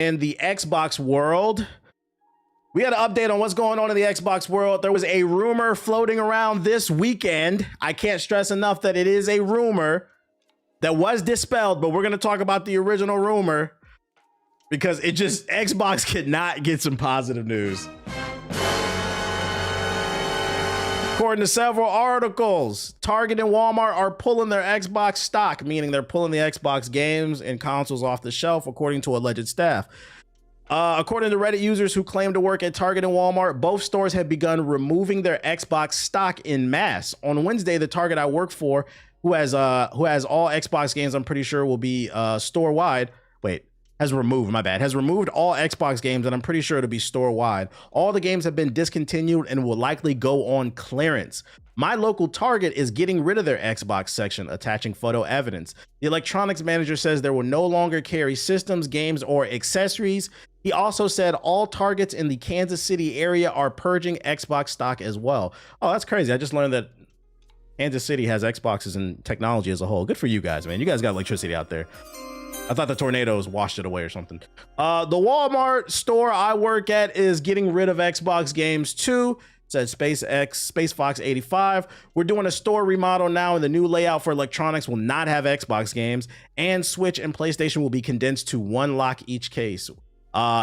in the Xbox world. We got an update on what's going on in the Xbox world. There was a rumor floating around this weekend. I can't stress enough that it is a rumor that was dispelled, but we're going to talk about the original rumor because Xbox could not get some positive news. According to several articles, Target and Walmart are pulling their Xbox stock, meaning they're pulling the Xbox games and consoles off the shelf, according to alleged staff. According to Reddit users who claim to work at Target and Walmart, both stores have begun removing their Xbox stock in mass. On Wednesday, the Target I work for, who has all Xbox games, I'm pretty sure will be store-wide. Has removed all Xbox games, and I'm pretty sure it'll be store-wide. All the games have been discontinued and will likely go on clearance. My local Target is getting rid of their Xbox section, attaching photo evidence. The electronics manager says there will no longer carry systems, games, or accessories. He also said all Targets in the Kansas City area are purging Xbox stock as well. Oh, that's crazy. I just learned that Kansas City has Xboxes and technology as a whole. Good for you guys, man. You guys got electricity out there. I thought the tornadoes washed it away or something. The Walmart store I work at is getting rid of Xbox games too, said SpaceFox85. We're doing a store remodel now, and the new layout for electronics will not have Xbox games, and Switch and PlayStation will be condensed to one lock each case.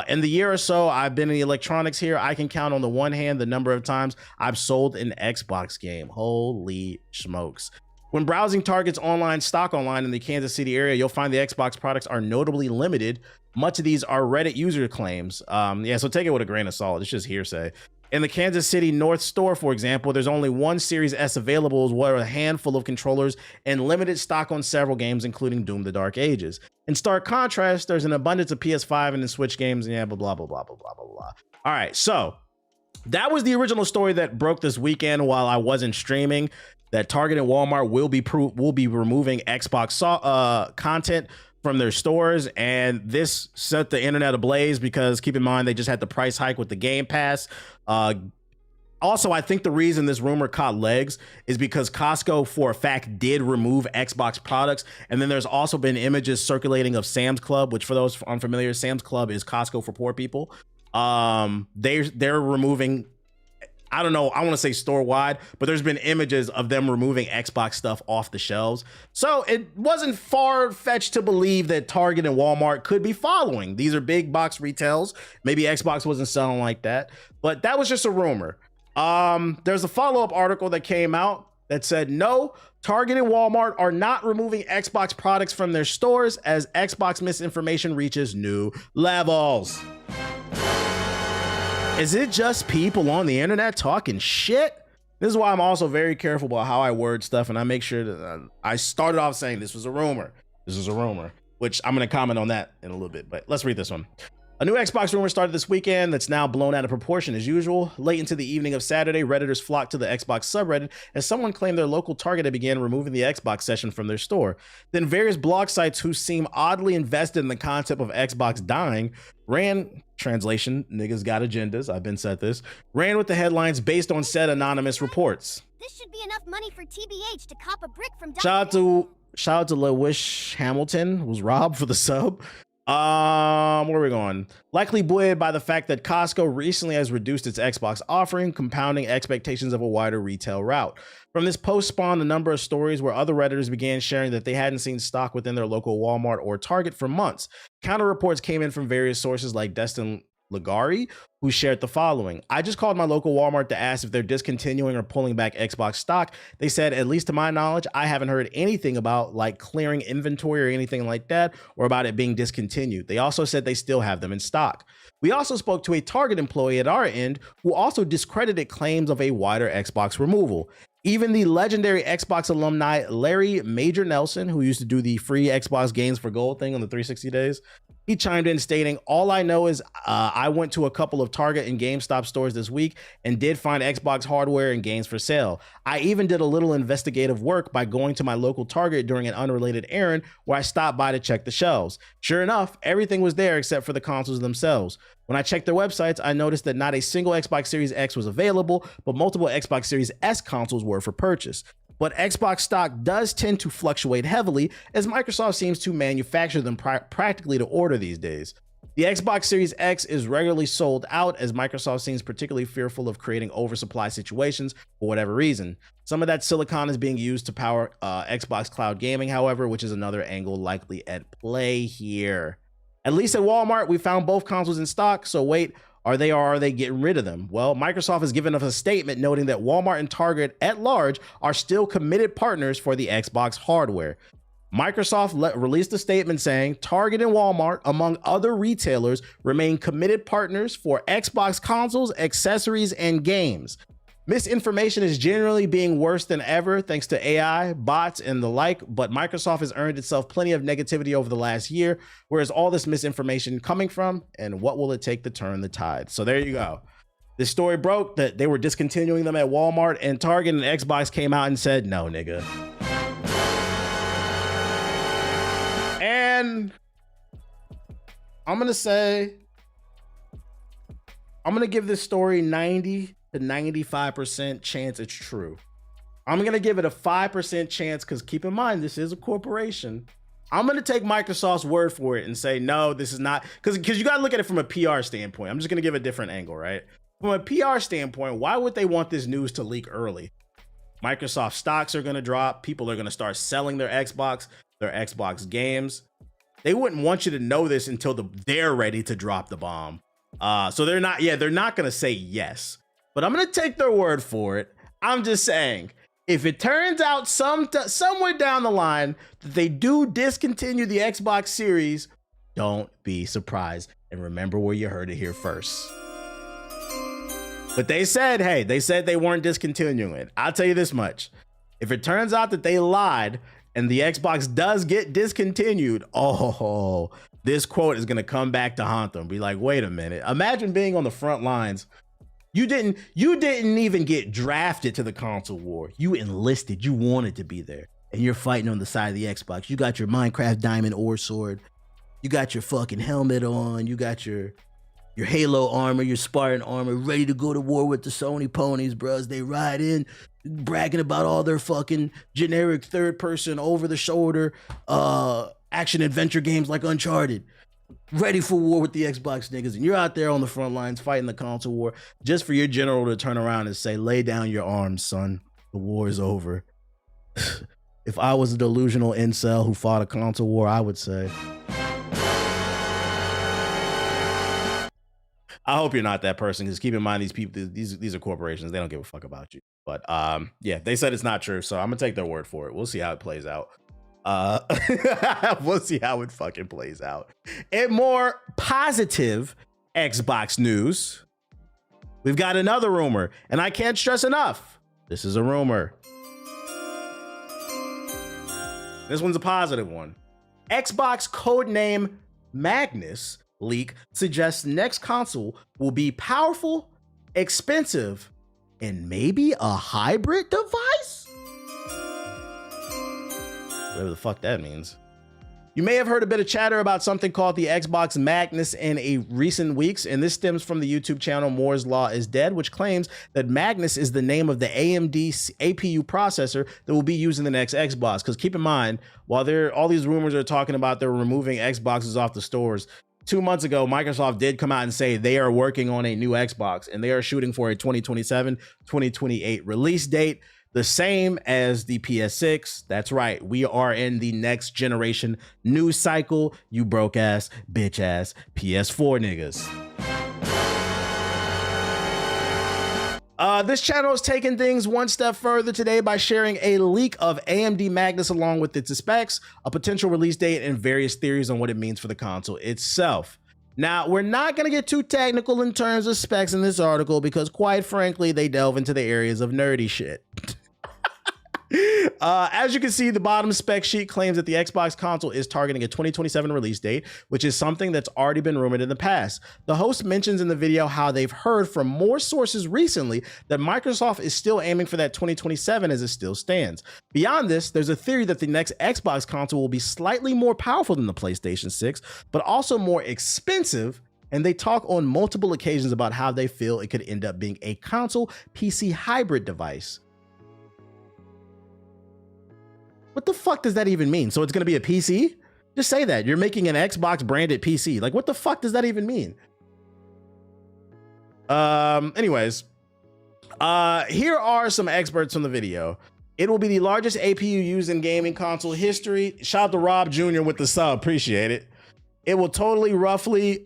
In the year or so I've been in the electronics here, I can count on the one hand the number of times I've sold an Xbox game. Holy smokes. When browsing Target's stock online in the Kansas City area, you'll find the Xbox products are notably limited. Much of these are Reddit user claims. So take it with a grain of salt. It's just hearsay. In the Kansas City North store, for example, there's only one Series S available, as well as a handful of controllers and limited stock on several games, including Doom: The Dark Ages. In stark contrast, there's an abundance of PS5 and the Switch games, and blah, blah, blah, blah, blah, blah, blah. All right, so that was the original story that broke this weekend while I wasn't streaming, that Target and Walmart will be removing Xbox content from their stores, and this set the internet ablaze because keep in mind they just had the price hike with the Game Pass. Also, I think the reason this rumor caught legs is because Costco for a fact did remove Xbox products, and then there's also been images circulating of Sam's Club, which for those unfamiliar, Sam's Club is Costco for poor people. They're removing, I don't know, I want to say store-wide, but there's been images of them removing Xbox stuff off the shelves. So it wasn't far-fetched to believe that Target and Walmart could be following. These are big box retails. Maybe Xbox wasn't selling like that, but that was just a rumor. There's a follow-up article that came out that said, no, Target and Walmart are not removing Xbox products from their stores as Xbox misinformation reaches new levels. Is it just people on the internet talking shit? This is why I'm also very careful about how I word stuff, and I make sure that I started off saying this was a rumor. This is a rumor, which I'm going to comment on that in a little bit, but let's read this one. A new Xbox rumor started this weekend that's now blown out of proportion as usual. Late into the evening of Saturday, Redditors flocked to the Xbox subreddit as someone claimed their local Target had began removing the Xbox section from their store. Then various blog sites who seem oddly invested in the concept of Xbox dying ran, translation, niggas got agendas, I've been said this, ran with the headlines based on said anonymous reports. This should be enough money for TBH to cop a brick from Shout out to LeWish Hamilton, who's robbed for the sub. Where are we going? Likely buoyed by the fact that Costco recently has reduced its Xbox offering, compounding expectations of a wider retail route. From this post spawned a number of stories where other Redditors began sharing that they hadn't seen stock within their local Walmart or Target for months. Counter reports came in from various sources like Destin Ligari, who shared the following. I just called my local Walmart to ask if they're discontinuing or pulling back Xbox stock. They said, at least to my knowledge, I haven't heard anything about like clearing inventory or anything like that, or about it being discontinued. They also said they still have them in stock. We also spoke to a Target employee at our end who also discredited claims of a wider Xbox removal. Even the legendary Xbox alumni Larry Major Nelson, who used to do the free Xbox games for gold thing on the 360 days, he chimed in stating, all I know is I went to a couple of Target and GameStop stores this week and did find Xbox hardware and games for sale. I even did a little investigative work by going to my local Target during an unrelated errand where I stopped by to check the shelves. Sure enough, everything was there except for the consoles themselves. When I checked their websites, I noticed that not a single Xbox Series X was available, but multiple Xbox Series S consoles were for purchase. But Xbox stock does tend to fluctuate heavily as Microsoft seems to manufacture them practically to order these days. The Xbox Series X is regularly sold out as Microsoft seems particularly fearful of creating oversupply situations for whatever reason. Some of that silicon is being used to power Xbox Cloud Gaming, however, which is another angle likely at play here. At least at Walmart, we found both consoles in stock, so wait, are they getting rid of them? Well, Microsoft has given us a statement noting that Walmart and Target at large are still committed partners for the Xbox hardware. Microsoft released a statement saying Target and Walmart, among other retailers, remain committed partners for Xbox consoles, accessories, and games. Misinformation is generally being worse than ever thanks to AI, bots, and the like, but Microsoft has earned itself plenty of negativity over the last year. Where's all this misinformation coming from, and what will it take to turn the tide? So there you go. This story broke that they were discontinuing them at Walmart and Target, and Xbox came out and said, no, nigga. And I'm going to give this story 90 to 95% chance it's true. I'm going to give it a 5% chance because keep in mind, this is a corporation. I'm going to take Microsoft's word for it and say, no, this is not, because you got to look at it from a PR standpoint. I'm just going to give a different angle, right? From a PR standpoint, why would they want this news to leak early? Microsoft stocks are going to drop. People are going to start selling their Xbox games. They wouldn't want you to know this until they're ready to drop the bomb. So they're not going to say yes, but I'm going to take their word for it. I'm just saying, if it turns out somewhere down the line that they do discontinue the Xbox Series, don't be surprised. And remember where you heard it here first. But they said they weren't discontinuing it. I'll tell you this much. If it turns out that they lied and the Xbox does get discontinued, oh, this quote is going to come back to haunt them. Be like, wait a minute. Imagine being on the front lines. You didn't even get drafted to the console war. You enlisted. You wanted to be there. And you're fighting on the side of the Xbox. You got your Minecraft diamond ore sword. You got your fucking helmet on. You got your Halo armor, your Spartan armor, ready to go to war with the Sony ponies, bros. They ride in, bragging about all their fucking generic third-person, over-the-shoulder action-adventure games like Uncharted. Ready for war with the Xbox niggas. And you're out there on the front lines fighting the console war just for your general to turn around and say, lay down your arms, son. The war is over. If I was a delusional incel who fought a console war, I would say... I hope you're not that person, because keep in mind, these people, these are corporations. They don't give a fuck about you. But yeah, they said it's not true, so I'm gonna take their word for it. We'll see how it plays out. We'll see how it fucking plays out. In more positive Xbox news, we've got another rumor, and I can't stress enough, this is a rumor. This one's a positive one. Xbox codename Magnus leak suggests next console will be powerful, expensive, and maybe a hybrid device? Whatever the fuck that means. You may have heard a bit of chatter about something called the Xbox Magnus in recent weeks, and this stems from the YouTube channel Moore's Law is Dead, which claims that Magnus is the name of the AMD APU processor that will be used in the next Xbox. Because keep in mind, while all these rumors are talking about they're removing Xboxes off the stores, 2 months ago, Microsoft did come out and say they are working on a new Xbox, and they are shooting for a 2027, 2028 release date, the same as the PS6. That's right. We are in the next generation news cycle, you broke ass, bitch ass PS4 niggas. This channel is taking things one step further today by sharing a leak of AMD Magnus along with its specs, a potential release date, and various theories on what it means for the console itself. Now, we're not going to get too technical in terms of specs in this article because, quite frankly, they delve into the areas of nerdy shit. As you can see, the bottom spec sheet claims that the Xbox console is targeting a 2027 release date, which is something that's already been rumored in the past. The host mentions in the video how they've heard from more sources recently that Microsoft is still aiming for that 2027 as it still stands. Beyond this, there's a theory that the next Xbox console will be slightly more powerful than the PlayStation 6, but also more expensive. And they talk on multiple occasions about how they feel it could end up being a console PC hybrid device. What the fuck does that even mean? So it's going to be a PC? Just say that. You're making an Xbox branded PC. Like, what the fuck does that even mean? Anyways, here are some experts from the video. It will be the largest APU used in gaming console history. Shout out to Rob Jr. with the sub. Appreciate it. It will total roughly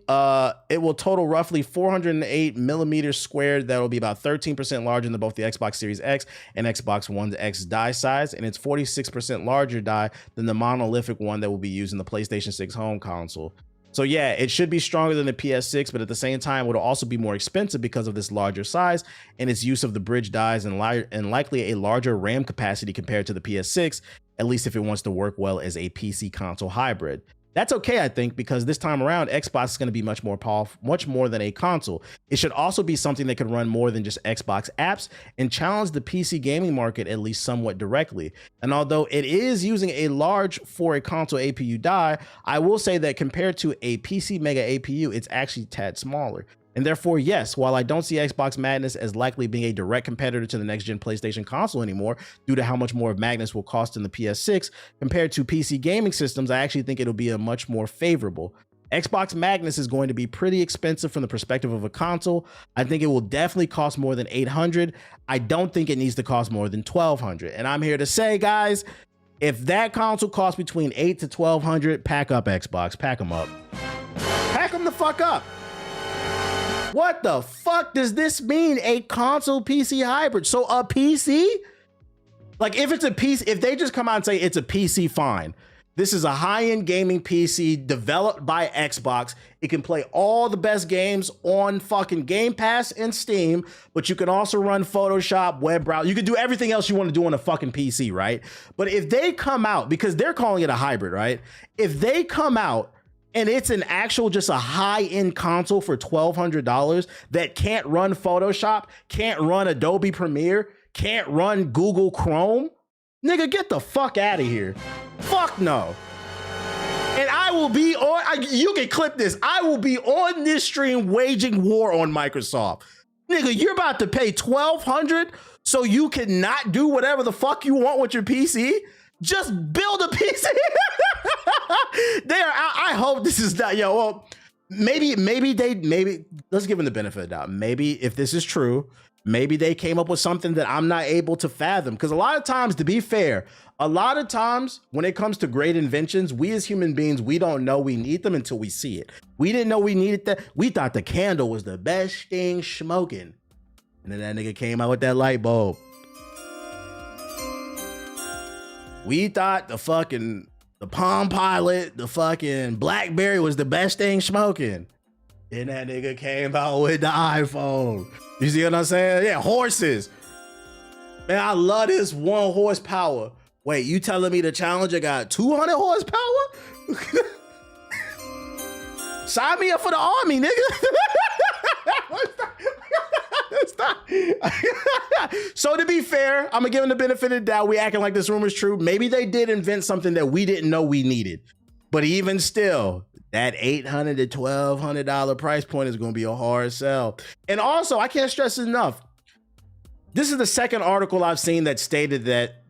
408 millimeters squared. That will be about 13% larger than both the Xbox Series X and Xbox One X die size, and it's 46% larger die than the monolithic one that will be used in the PlayStation 6 home console. So yeah, it should be stronger than the PS6, but at the same time, it will also be more expensive because of this larger size and its use of the bridge dies and likely a larger RAM capacity compared to the PS6, at least if it wants to work well as a PC console hybrid. That's okay, I think, because this time around, Xbox is going to be much more powerful, much more than a console. It should also be something that could run more than just Xbox apps and challenge the PC gaming market at least somewhat directly. And although it is using a large for a console APU die, I will say that compared to a PC Mega APU, it's actually a tad smaller. And therefore, yes, while I don't see Xbox Magnus as likely being a direct competitor to the next-gen PlayStation console anymore, due to how much more of Magnus will cost in the PS6, compared to PC gaming systems, I actually think it'll be a much more favorable. Xbox Magnus is going to be pretty expensive from the perspective of a console. I think it will definitely cost more than $800. I don't think it needs to cost more than $1,200. And I'm here to say, guys, if that console costs between $800 to $1,200, pack up Xbox, pack them up. Pack them the fuck up. What the fuck does this mean? A console PC hybrid? So a PC? Like if it's a PC, if they just come out and say it's a PC, fine. This is a high-end gaming PC developed by Xbox. It can play all the best games on fucking Game Pass and Steam, but you can also run Photoshop, web browser. You can do everything else you want to do on a fucking PC, right? But if they come out, because they're calling it a hybrid, right? If they come out and it's an actual, just a high-end console for $1,200 that can't run Photoshop, can't run Adobe Premiere, can't run Google Chrome, nigga, get the fuck out of here. Fuck no. And I will be on, you can clip this, I will be on this stream waging war on Microsoft. Nigga, you're about to pay $1,200 so you cannot do whatever the fuck you want with your PC? Just build a PC. I hope this is not, well, maybe let's give them the benefit of the doubt. Maybe if this is true, maybe they came up with something that I'm not able to fathom. Because a lot of times, to be fair, a lot of times when it comes to great inventions, we as human beings, we don't know we need them until we see it. We didn't know we needed that. We thought the candle was the best thing smoking. And then that nigga came out with that light bulb. We thought the Palm Pilot, the fucking BlackBerry was the best thing smoking. Then that nigga came out with the iPhone. You see what I'm saying? Yeah, horses. Man, I love this 1 horsepower. Wait, you telling me the Challenger got 200 horsepower? Sign me up for the army, nigga. So to be fair, I'm gonna give them the benefit of the doubt. We acting like this rumor is true. Maybe they did invent something that we didn't know we needed. But even still, that $800 to $1,200 price point is gonna be a hard sell. And also, I can't stress it enough. This is the second article I've seen that stated that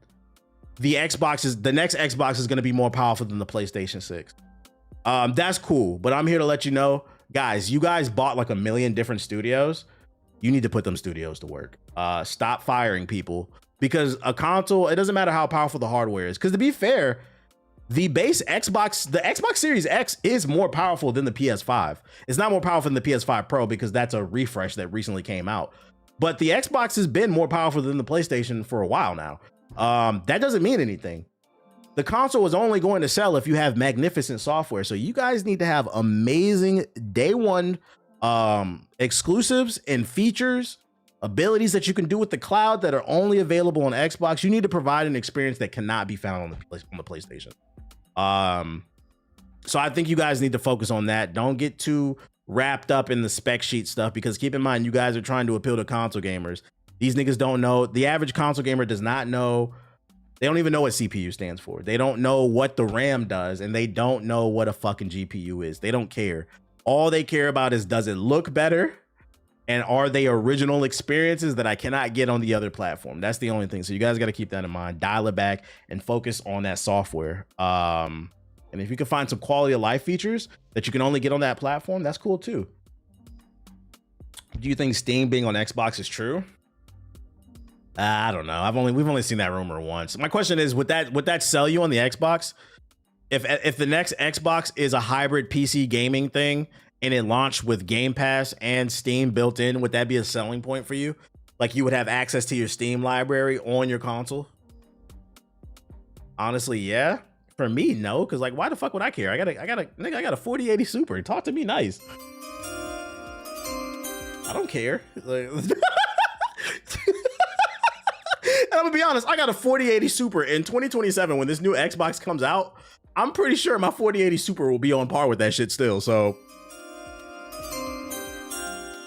the next Xbox is gonna be more powerful than the PlayStation 6. That's cool, but I'm here to let you know, guys, you guys bought like 1 million different studios. You need to put them studios to work. Stop firing people, because a console, it doesn't matter how powerful the hardware is. Because to be fair, the base Xbox, the Xbox Series X is more powerful than the PS5. It's not more powerful than the PS5 Pro because that's a refresh that recently came out. But the Xbox has been more powerful than the PlayStation for a while now. That doesn't mean anything. The console is only going to sell if you have magnificent software. So you guys need to have amazing day one exclusives and features, abilities that you can do with the cloud that are only available on Xbox. You need to provide an experience that cannot be found on the PlayStation. So I think you guys need to focus on that. Don't get too wrapped up in the spec sheet stuff, because keep in mind, you guys are trying to appeal to console gamers. These niggas don't know. The average console gamer does not know. They don't even know what CPU stands for. They don't know what the RAM does, and they don't know what a fucking GPU is. They don't care. All they care about is, does it look better? And are they original experiences that I cannot get on the other platform? That's the only thing. So you guys got to keep that in mind. Dial it back and focus on that software. And And if you can find some quality of life features that you can only get on that platform, that's cool too. Do you think Steam being on Xbox is true? I don't know. We've only seen that rumor once. My question is, would that sell you on the Xbox? If the next Xbox is a hybrid PC gaming thing and it launched with Game Pass and Steam built in, would that be a selling point for you? Like you would have access to your Steam library on your console? Honestly, yeah. For me, no, because like, why the fuck would I care? I got a 4080 Super. Talk to me nice. I don't care. Like, and I'm gonna be honest, I got a 4080 Super in 2027. When this new Xbox comes out, I'm pretty sure my 4080 Super will be on par with that shit still. So,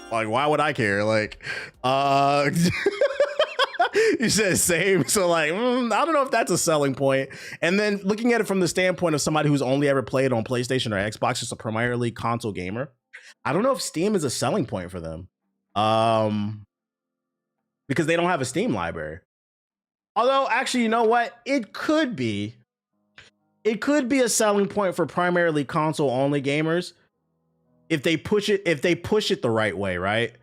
like, why would I care? Like, you said same. So, like, I don't know if that's a selling point. And then looking at it from the standpoint of somebody who's only ever played on PlayStation or Xbox, just a primarily console gamer, I don't know if Steam is a selling point for them. Because they don't have a Steam library. Although, actually, you know what? It could be a selling point for primarily console-only gamers if they push it the right way, right?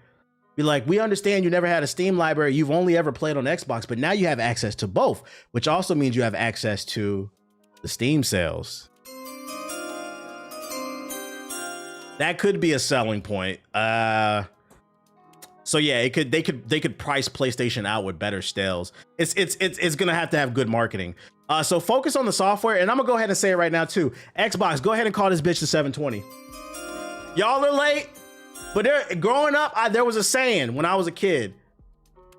Be like, we understand you never had a Steam library, you've only ever played on Xbox, but now you have access to both, which also means you have access to the Steam sales. That could be a selling point. So yeah, they could price PlayStation out with better sales. It's gonna have to have good marketing. So focus on the software, and I'm gonna go ahead and say it right now too. Xbox, go ahead and call this bitch the 720. Y'all are late, but growing up, there was a saying when I was a kid: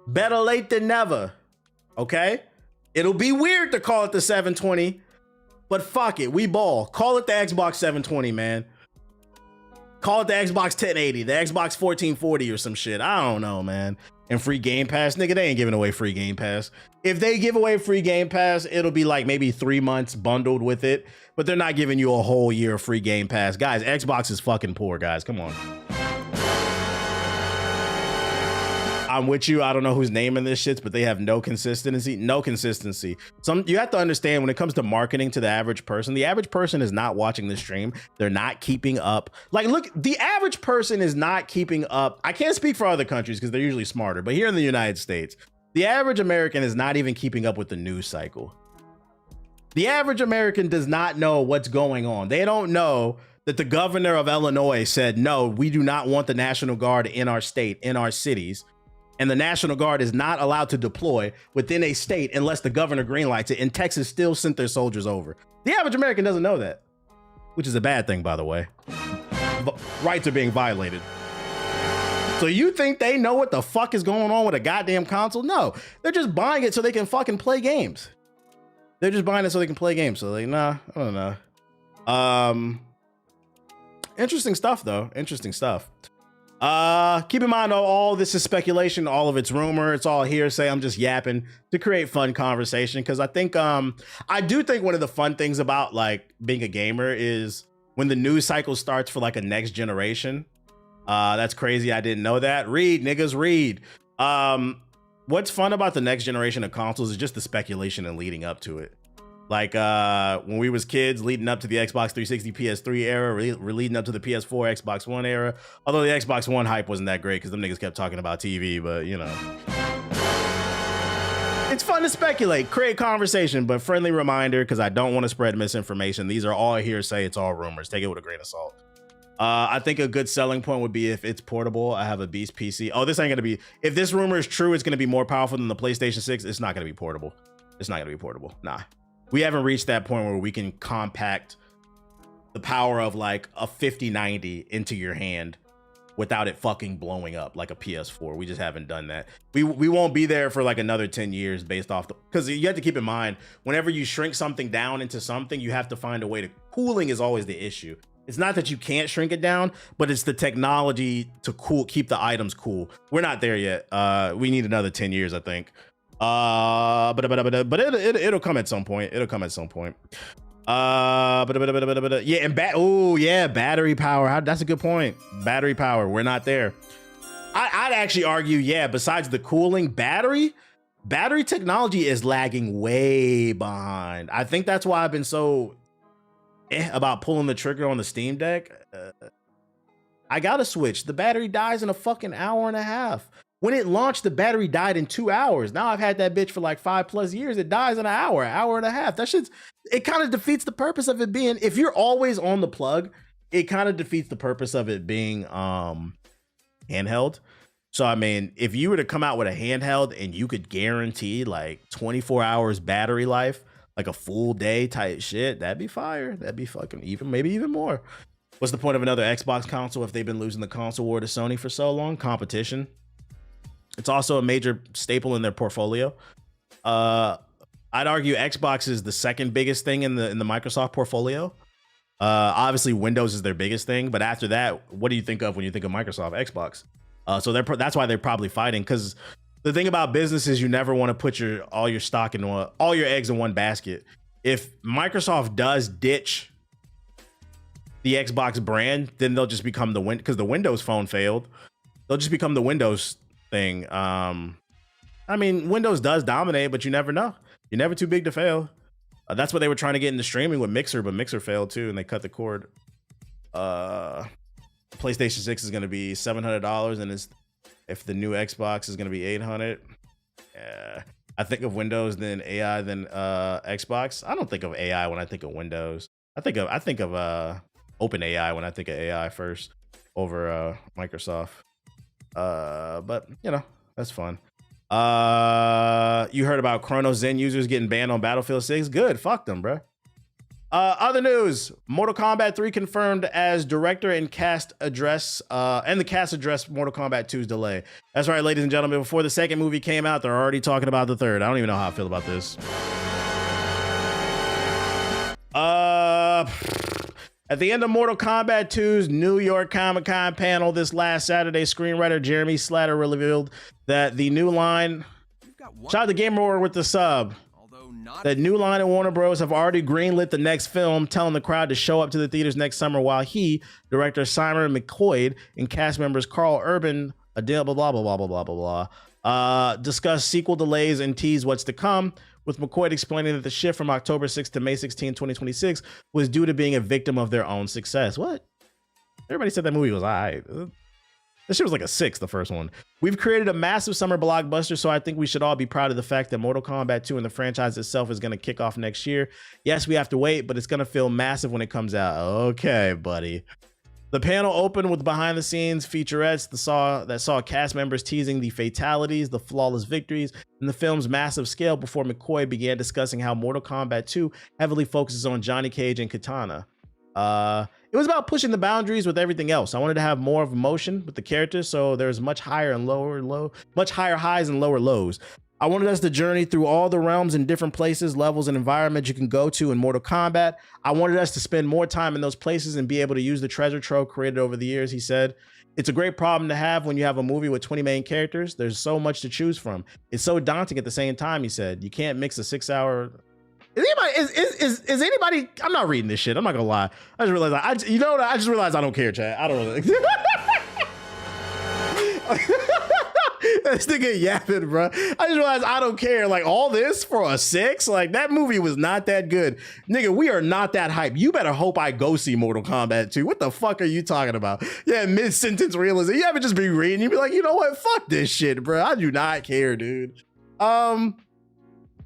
better late than never. Okay, it'll be weird to call it the 720, but fuck it, we ball. Call it the Xbox 720, man. Call it the Xbox 1080, the Xbox 1440 or some shit. I don't know, man. And free Game Pass, nigga, they ain't giving away free Game Pass. If they give away free Game Pass, it'll be like maybe 3 months bundled with it, but they're not giving you a whole year of free Game Pass. Guys, Xbox is fucking poor, guys. Come on. I'm with you. I don't know who's naming this shit, but they have no consistency. No consistency. You have to understand when it comes to marketing to the average person is not watching the stream. They're not keeping up. Like, look, the average person is not keeping up. I can't speak for other countries because they're usually smarter, but here in the United States, the average American is not even keeping up with the news cycle. The average American does not know what's going on. They don't know that the governor of Illinois said, no, we do not want the National Guard in our state, in our cities. And the National Guard is not allowed to deploy within a state unless the governor greenlights it. And Texas still sent their soldiers over. The average American doesn't know that, which is a bad thing, by the way. Rights are being violated. So you think they know what the fuck is going on with a goddamn console? No, they're just buying it so they can fucking play games. They're just buying it so they can play games. So like, nah, I don't know. Interesting stuff though. Interesting stuff. Keep in mind, all this is speculation, all of it's rumor, it's all hearsay. I'm just yapping to create fun conversation because I think I do think one of the fun things about like being a gamer is when the news cycle starts for like a next generation. That's crazy. I didn't know that. Read, niggas, read. What's fun about the next generation of consoles is just the speculation and leading up to it. Like when we was kids, leading up to the Xbox 360, PS3 era, we're leading up to the PS4, Xbox One era. Although the Xbox One hype wasn't that great because them niggas kept talking about TV, but you know. It's fun to speculate, create conversation, but friendly reminder, because I don't want to spread misinformation. These are all hearsay, it's all rumors. Take it with a grain of salt. I think a good selling point would be if it's portable. I have a beast PC. Oh, this ain't gonna be, if this rumor is true, it's gonna be more powerful than the PlayStation 6. It's not gonna be portable. It's not gonna be portable. Nah. We haven't reached that point where we can compact the power of like a 5090 into your hand without it fucking blowing up like a PS4. We just haven't done that. We won't be there for like another 10 years based off the, because you have to keep in mind, whenever you shrink something down into something, you have to find a way to, cooling is always the issue. It's not that you can't shrink it down, but it's the technology to keep the items cool. We're not there yet. We need another 10 years, I think. But it'll come at some point. It'll come at some point. Yeah, and battery power. That's a good point. Battery power. We're not there. I'd actually argue, yeah, besides the cooling, battery technology is lagging way behind. I think that's why I've been so about pulling the trigger on the Steam Deck. I got a Switch. The battery dies in a fucking hour and a half. When it launched, the battery died in 2 hours. Now I've had that bitch for like 5+ years. It dies in an hour and a half. That shit's, it kind of defeats the purpose of it being, if you're always on the plug, it kind of defeats the purpose of it being handheld. So, I mean, if you were to come out with a handheld and you could guarantee like 24 hours battery life, like a full day type shit, that'd be fire. That'd be fucking maybe even more. What's the point of another Xbox console if they've been losing the console war to Sony for so long? Competition. It's also a major staple in their portfolio. I'd argue Xbox is the second biggest thing in the Microsoft portfolio. Obviously, Windows is their biggest thing, but after that, what do you think of when you think of Microsoft? Xbox. So that's why they're probably fighting, because the thing about business is you never want to put all your stock in all your eggs in one basket. If Microsoft does ditch the Xbox brand, then they'll just become because the Windows Phone failed. They'll just become the Windows thing. I mean, Windows does dominate, but you never know. You're never too big to fail. That's what they were trying to get into streaming with Mixer, but Mixer failed too, and they cut the cord. PlayStation 6 is going to be $700, and if the new Xbox is going to be $800. I think of Windows, then AI, then Xbox. I don't think of AI when I think of Windows. I think of OpenAI when I think of AI first over Microsoft. But you know, that's fun. You heard about Chrono Zen users getting banned on Battlefield 6? Good, fuck them, bro. Other news: Mortal Kombat 3 confirmed as director and cast address, and the cast addressed Mortal Kombat 2's delay. That's right, ladies and gentlemen. Before the second movie came out, they're already talking about the third. I don't even know how I feel about this. At the end of Mortal Kombat 2's New York Comic-Con panel this last Saturday, screenwriter Jeremy Slatter revealed that the new line, shout out to Game Roar with the sub, that New Line and Warner Bros. Have already greenlit the next film, telling the crowd to show up to the theaters next summer, while director Simon McQuoid, and cast members Carl Urban, blah, blah, blah, blah, blah, blah, blah, blah, discuss sequel delays and tease what's to come, with McQuoid explaining that the shift from October 6th to May 16, 2026 was due to being a victim of their own success. What? Everybody said that movie was all right. This shit was like a 6, the first one. We've created a massive summer blockbuster, so I think we should all be proud of the fact that Mortal Kombat 2 and the franchise itself is going to kick off next year. Yes, we have to wait, but it's going to feel massive when it comes out. Okay, buddy. The panel opened with behind-the-scenes featurettes that saw cast members teasing the fatalities, the flawless victories, and the film's massive scale before McQuoid began discussing how Mortal Kombat 2 heavily focuses on Johnny Cage and Katana. It was about pushing the boundaries with everything else. I wanted to have more of emotion with the characters, so there's much higher highs and lower lows. I wanted us to journey through all the realms and different places, levels, and environments you can go to in Mortal Kombat. I wanted us to spend more time in those places and be able to use the treasure trove created over the years, he said. It's a great problem to have when you have a movie with 20 main characters. There's so much to choose from. It's so daunting at the same time, he said. You can't mix a 6-hour... Is anybody? I'm not reading this shit. I'm not gonna lie. I just realized I just realized I don't care, chat. I don't really. This nigga yapping, bro. I just realized I don't care. Like, all this for a 6? Like, that movie was not that good. Nigga, we are not that hype. You better hope I go see Mortal Kombat 2. What the fuck are you talking about? Yeah, mid-sentence realism. You ever just be reading, you be like, you know what? Fuck this shit, bro. I do not care, dude.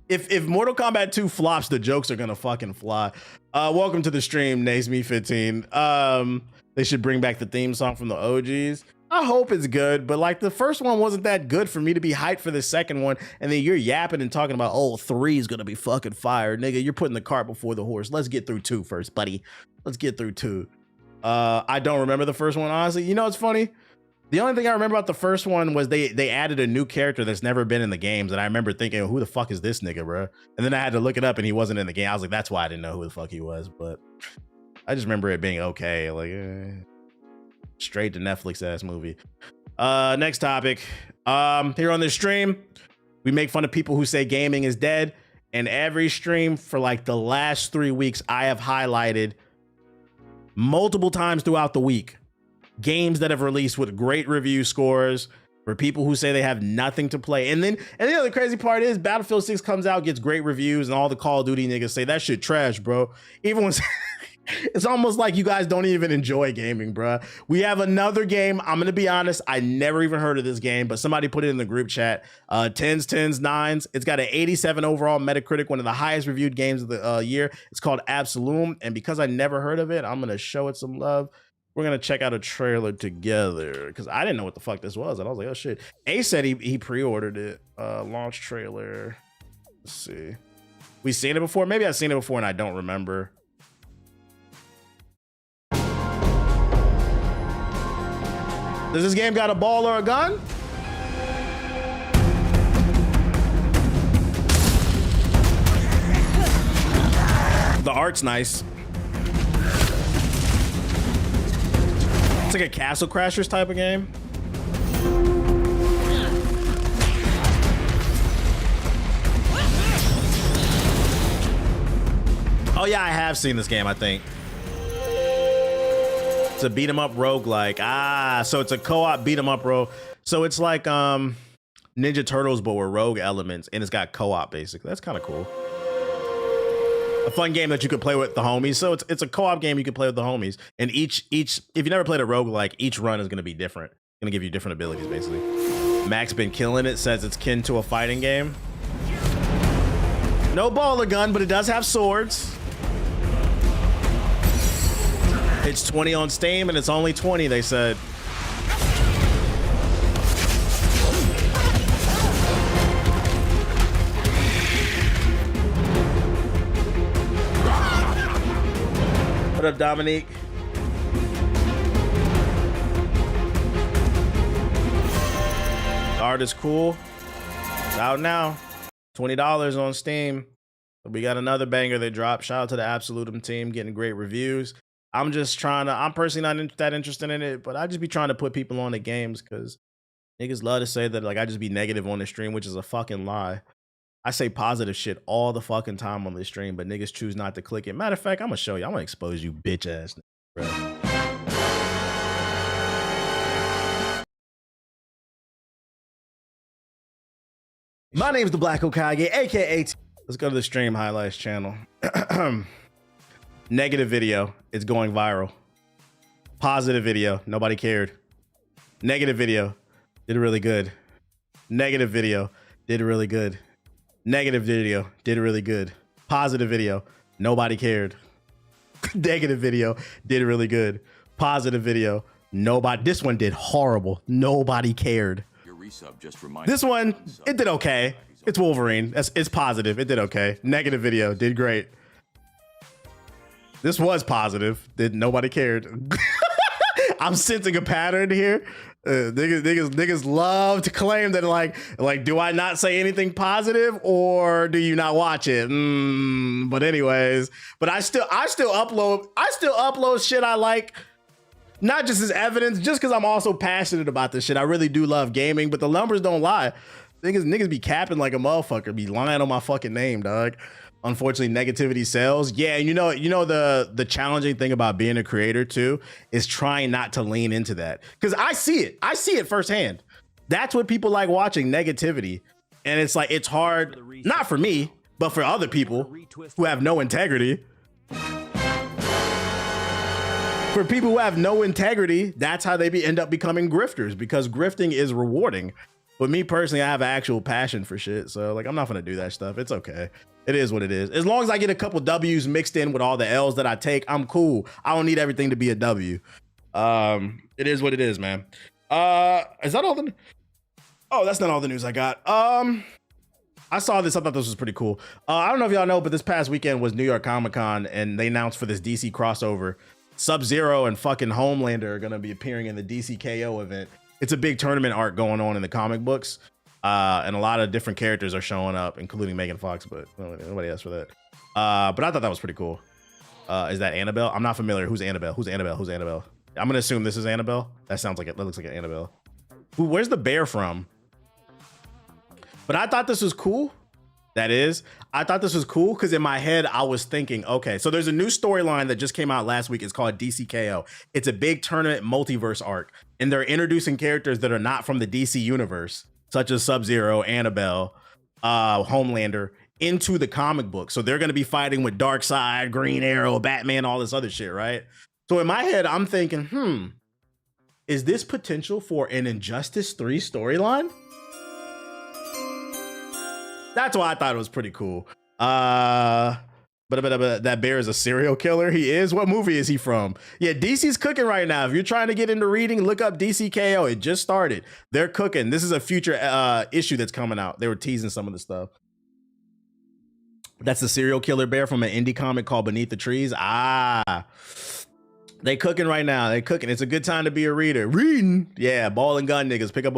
If Mortal Kombat 2 flops, the jokes are gonna fucking fly. Welcome to the stream, NaceMe15. They should bring back the theme song from the OGs. I hope it's good, but like, the first one wasn't that good for me to be hyped for the second one, and then you're yapping and talking about, oh, 3 is gonna be fucking fire. Nigga, you're putting the cart before the horse. Let's get through 2 first, buddy. Let's get through 2. I don't remember the first one, honestly. You know, it's funny. The only thing I remember about the first one was they added a new character that's never been in the games, and I remember thinking, who the fuck is this nigga, bro? And then I had to look it up, and he wasn't in the game. I was like, that's why I didn't know who the fuck he was, but I just remember it being okay, like straight to Netflix ass movie. Next topic. Here on this stream, we make fun of people who say gaming is dead, and every stream for like the last 3 weeks, I have highlighted multiple times throughout the week games that have released with great review scores for people who say they have nothing to play. And the other crazy part is Battlefield 6 comes out, gets great reviews, and all the Call of Duty niggas say that shit trash, bro. Even when It's almost like you guys don't even enjoy gaming, bruh. We have another game. I'm gonna be honest, I never even heard of this game, but somebody put it in the group chat. 10s, 9s. It's got an 87 overall Metacritic, one of the highest reviewed games of the year. It's called Absolum, and because I never heard of it, I'm gonna show it some love. We're gonna check out a trailer together because I didn't know what the fuck this was, and I was like, oh shit. Ace said he pre-ordered it. Launch trailer. Let's see. We seen it before? Maybe I've seen it before and I don't remember. Does this game got a ball or a gun? The art's nice. It's like a Castle Crashers type of game. Oh yeah, I have seen this game, I think. It's a beat 'em up roguelike. Ah, so it's a co-op beat 'em up rogue. So it's like Ninja Turtles, but with rogue elements, and it's got co-op basically. That's kind of cool. A fun game that you could play with the homies. So it's a co-op game you can play with the homies. And each if you never played a roguelike, each run is gonna be different. Gonna give you different abilities basically. Max been killing it, says it's kin to a fighting game. No ball or gun, but it does have swords. It's 20 on Steam and it's only 20, they said. What up, Dominique? The art is cool. It's out now. $20 on Steam. We got another banger that dropped. Shout out to the Absolutum team getting great reviews. I'm personally not that interested in it, but I just be trying to put people on the games because niggas love to say that like I just be negative on the stream, which is a fucking lie. I say positive shit all the fucking time on this stream, but niggas choose not to click it. Matter of fact, I'm gonna show you. I'm gonna expose you, bitch ass niggas, bro. My name's the Black Okage, aka Let's go to the stream highlights channel. Negative video, it's going viral. Positive video, nobody cared. Negative video, did really good. Negative video, did really good. Negative video, did really good. Positive video, nobody cared. Negative video, did really good. Positive video, nobody. This one did horrible. Nobody cared. This one, it did okay. It's Wolverine. It's positive. It did okay. Negative video, did great. This was positive. Nobody cared. I'm sensing a pattern here. Niggas love to claim that like, do I not say anything positive or do you not watch it? But anyways, but I still upload shit I like, not just as evidence, just because I'm also passionate about this shit. I really do love gaming, but the numbers don't lie. Niggas be capping like a motherfucker, be lying on my fucking name, dog. Unfortunately, negativity sells. Yeah, and you know the challenging thing about being a creator too is trying not to lean into that. Because I see it firsthand. That's what people like watching, negativity. And it's like, it's hard, not for me, but for other people who have no integrity. For people who have no integrity, that's how they end up becoming grifters, because grifting is rewarding. But me personally, I have an actual passion for shit. So like, I'm not gonna do that stuff. It's okay. It is what it is. As long as I get a couple W's mixed in with all the L's that I take, I'm cool. I don't need everything to be a W. It is what it is, man. Is that all the... Oh, that's not all the news I got. I saw this. I thought this was pretty cool. I don't know if y'all know, but this past weekend was New York Comic Con, and they announced for this DC crossover, Sub-Zero and fucking Homelander are gonna be appearing in the DC KO event. It's a big tournament arc going on in the comic books. And a lot of different characters are showing up, including Megan Fox, but nobody asked for that. But I thought that was pretty cool. Is that Annabelle? I'm not familiar. Who's Annabelle? Who's Annabelle? Who's Annabelle? I'm gonna assume this is Annabelle. That sounds like it. That looks like an Annabelle. Where's the bear from? But I thought this was cool. I thought this was cool because in my head I was thinking, okay, so there's a new storyline that just came out last week. It's called DCKO. It's a big tournament multiverse arc, and they're introducing characters that are not from the DC universe, such as Sub-Zero, Annabelle, Homelander, into the comic book. So they're going to be fighting with Darkseid, Green Arrow, Batman, all this other shit, right? So in my head, I'm thinking, is this potential for an Injustice 3 storyline? That's why I thought it was pretty cool. But that bear is a serial killer. He is. What movie is he from? Yeah, DC's cooking right now. If you're trying to get into reading, look up DCKO. It just started. They're cooking. This is a future issue that's coming out. They were teasing some of the stuff. That's the serial killer bear from an indie comic called Beneath the Trees. They cooking right now. They cooking. It's a good time to be a reader. Reading. Yeah, ball and gun niggas. Pick up a